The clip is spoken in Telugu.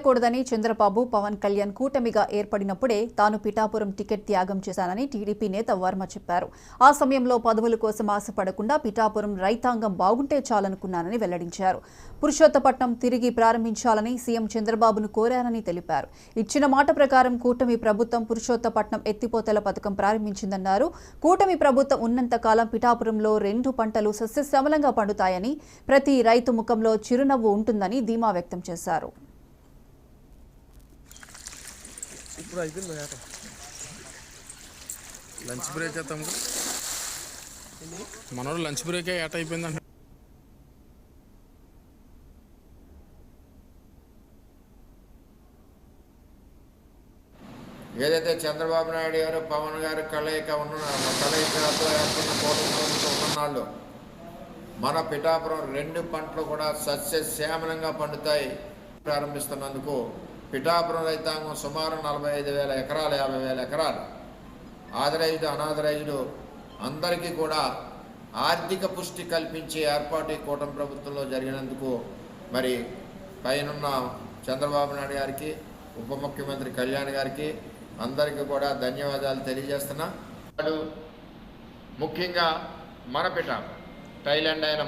చేయకూడదని చంద్రబాబు, పవన్ కళ్యాణ్ కూటమిగా ఏర్పడినప్పుడే తాను పిఠాపురం టికెట్ త్యాగం చేశానని టీడీపీ నేత వర్మ చెప్పారు. ఆ సమయంలో పదవుల కోసం ఆశపడకుండా పిఠాపురం రైతాంగం బాగుంటే చాలనుకున్నానని వెల్లడించారు. పురుషోత్తపట్నం తిరిగి ప్రారంభించాలని సీఎం చంద్రబాబును కోరానని తెలిపారు. ఇచ్చిన మాట ప్రకారం కూటమి ప్రభుత్వం పురుషోత్తపట్నం ఎత్తిపోతల పథకం ప్రారంభించిందన్నారు. కూటమి ప్రభుత్వం ఉన్నంతకాలం పిఠాపురంలో 2 పంటలు సస్యశ్యామలంగా పండుతాయని, ప్రతి రైతు ముఖంలో చిరునవ్వు ఉంటుందని ధీమా వ్యక్తం చేశారు. ఇప్పుడు అయిపోయింది లంచ్ బ్రేక్ చేద్దాం. మనోడు లంచ్ బ్రేక్ ఏట అయిపోయిందంట. ఏదైతే చంద్రబాబు నాయుడు గారు, పవన్ గారు కలయికతో ఏర్పడిన కూటమితో ఉన్ననాళ్ళు మన పిఠాపురం 2 పంటలు కూడా సస్యశ్యామలంగా పండుతాయి. ప్రారంభిస్తున్నందుకు పిఠాపురం రైతాంగం సుమారు 45,000 ఎకరాలు, 50,000 ఎకరాలు ఆథరైజ్డ్, అనాథరైజ్డ్ అందరికీ కూడా ఆర్థిక పుష్టి కల్పించే ఏర్పాటు ఈ కూటమి ప్రభుత్వంలో జరిగినందుకు మరి పైనున్న చంద్రబాబు నాయుడు గారికి, ఉప ముఖ్యమంత్రి కళ్యాణ్ గారికి అందరికీ కూడా ధన్యవాదాలు తెలియజేస్తున్నా. ముఖ్యంగా మన పిఠాపురం థాయిలాండ్ అయిన